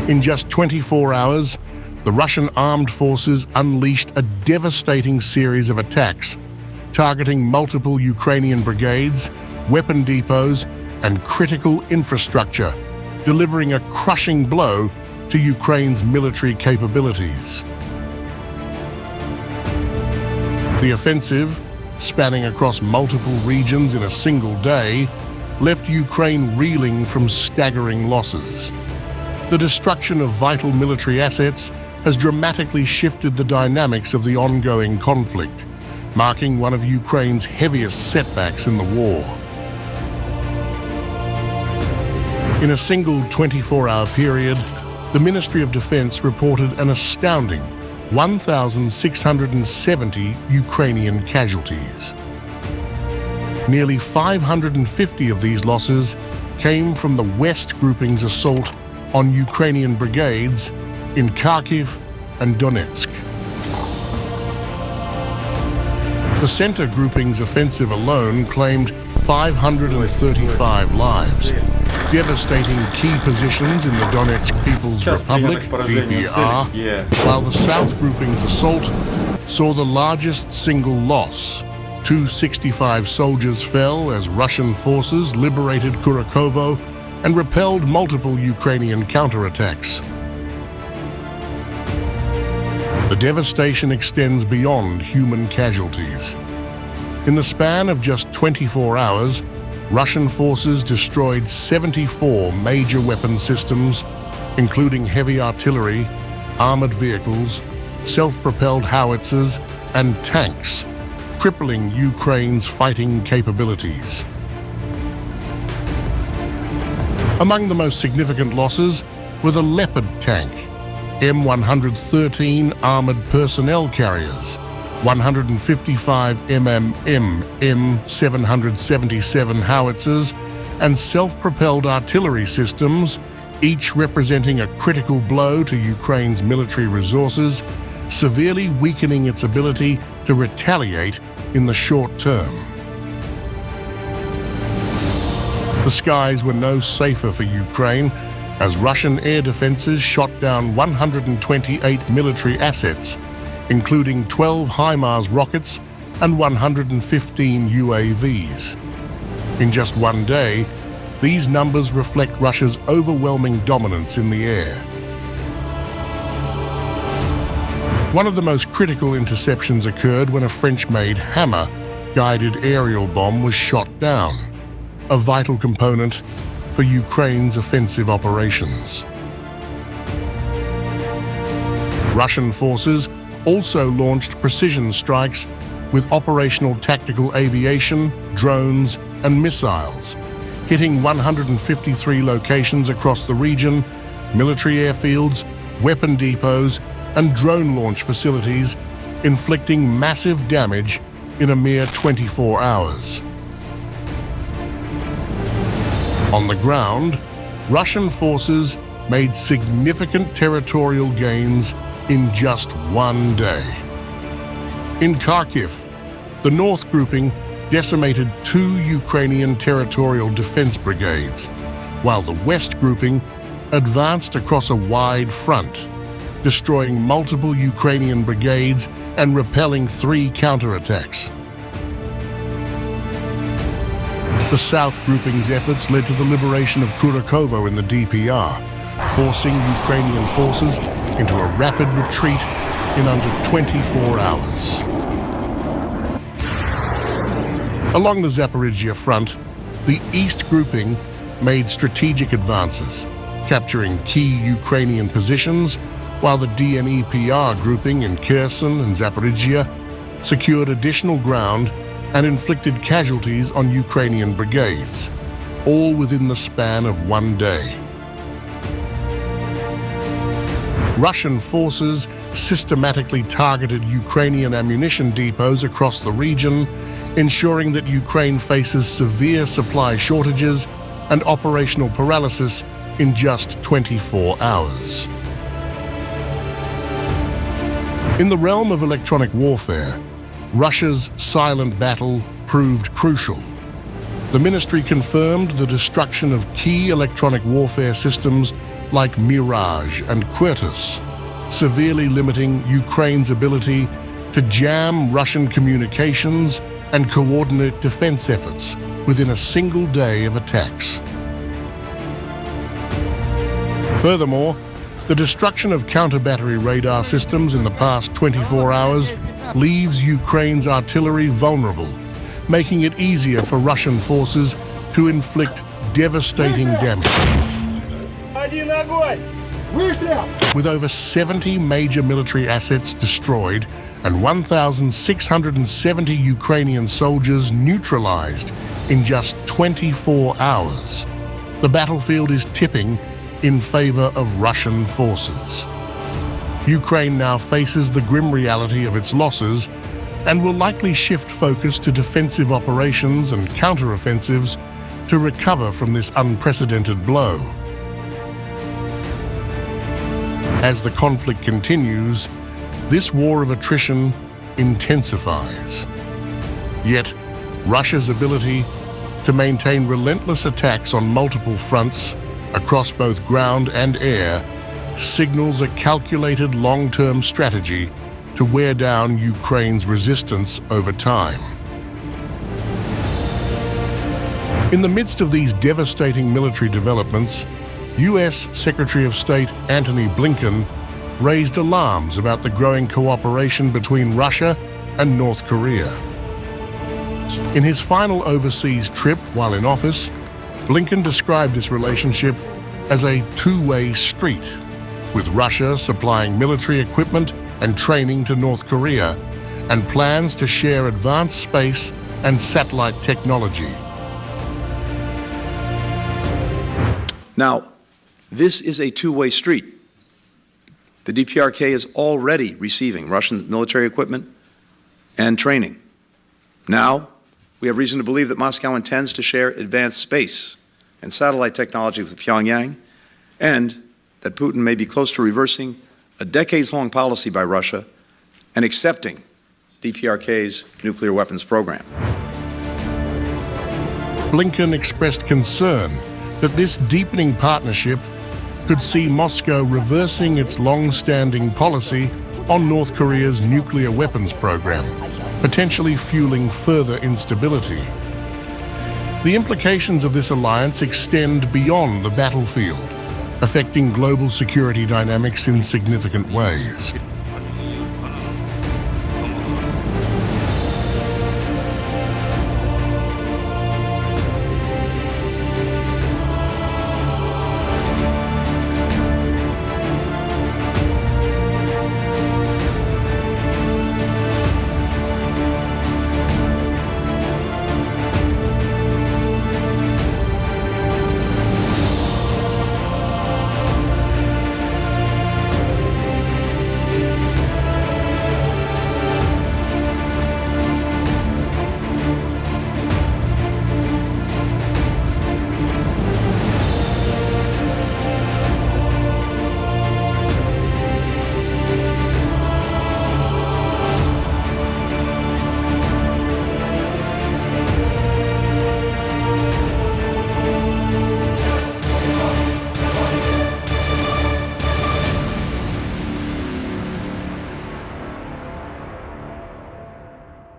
In just 24 hours, the Russian armed forces unleashed a devastating series of attacks, targeting multiple Ukrainian brigades, weapon depots, and critical infrastructure, delivering a crushing blow to Ukraine's military capabilities. The offensive, spanning across multiple regions in a single day, left Ukraine reeling from staggering losses. The destruction of vital military assets has dramatically shifted the dynamics of the ongoing conflict, marking one of Ukraine's heaviest setbacks in the war. In a single 24-hour period, the Ministry of Defense reported an astounding 1,670 Ukrainian casualties. Nearly 550 of these losses came from the West Grouping's assault on Ukrainian brigades in Kyiv and Donetsk. The Center Grouping's offensive alone claimed 535 lives, devastating key positions in the Donetsk People's Republic, DPR, while the South Grouping's assault saw the largest single loss. 265 soldiers fell as Russian forces liberated Kurakovo and repelled multiple Ukrainian counterattacks. The devastation extends beyond human casualties. In the span of just 24 hours, Russian forces destroyed 74 major weapon systems, including heavy artillery, armored vehicles, self-propelled howitzers, and tanks, crippling Ukraine's fighting capabilities. Among the most significant losses were the Leopard tank, M113 armored personnel carriers, 155 M777 howitzers, and self-propelled artillery systems, each representing a critical blow to Ukraine's military resources, severely weakening its ability to retaliate in the short term. The skies were no safer for Ukraine, as Russian air defenses shot down 128 military assets, including 12 HIMARS rockets and 115 UAVs. In just one day, these numbers reflect Russia's overwhelming dominance in the air. One of the most critical interceptions occurred when a French-made Hammer guided aerial bomb was shot down, a vital component for Ukraine's offensive operations. Russian forces also launched precision strikes with operational tactical aviation, drones, and missiles, hitting 153 locations across the region, military airfields, weapon depots, and drone launch facilities, inflicting massive damage in a mere 24 hours. On the ground, Russian forces made significant territorial gains in just one day. In Kharkiv, the North Grouping decimated 2 Ukrainian territorial defense brigades, while the West Grouping advanced across a wide front, destroying multiple Ukrainian brigades and repelling 3 counterattacks. The South Grouping's efforts led to the liberation of Kurakovo in the DPR, forcing Ukrainian forces into a rapid retreat in under 24 hours. Along the Zaporizhzhia front, the East Grouping made strategic advances, capturing key Ukrainian positions, while the DNEPR grouping in Kherson and Zaporizhzhia secured additional ground and inflicted casualties on Ukrainian brigades, all within the span of one day. Russian forces systematically targeted Ukrainian ammunition depots across the region, ensuring that Ukraine faces severe supply shortages and operational paralysis in just 24 hours. In the realm of electronic warfare, Russia's silent battle proved crucial. The ministry confirmed the destruction of key electronic warfare systems like Mirage and Quirtus, severely limiting Ukraine's ability to jam Russian communications and coordinate defense efforts within a single day of attacks. Furthermore, the destruction of counter-battery radar systems in the past 24 hours leaves Ukraine's artillery vulnerable, making it easier for Russian forces to inflict devastating damage. With over 70 major military assets destroyed and 1,670 Ukrainian soldiers neutralized in just 24 hours, the battlefield is tipping in favor of Russian forces. Ukraine now faces the grim reality of its losses and will likely shift focus to defensive operations and counteroffensives to recover from this unprecedented blow. As the conflict continues, this war of attrition intensifies. Yet, Russia's ability to maintain relentless attacks on multiple fronts across both ground and air signals a calculated long-term strategy to wear down Ukraine's resistance over time. In the midst of these devastating military developments, U.S. Secretary of State Antony Blinken raised alarms about the growing cooperation between Russia and North Korea. In his final overseas trip while in office, Blinken described this relationship as a two-way street, with Russia supplying military equipment and training to North Korea, and plans to share advanced space and satellite technology. Now, this is a two-way street. The DPRK is already receiving Russian military equipment and training. Now, we have reason to believe that Moscow intends to share advanced space and satellite technology with Pyongyang, and that Putin may be close to reversing a decades-long policy by Russia and accepting DPRK's nuclear weapons program. Blinken expressed concern that this deepening partnership could see Moscow reversing its long-standing policy on North Korea's nuclear weapons program, potentially fueling further instability. The implications of this alliance extend beyond the battlefield, affecting global security dynamics in significant ways.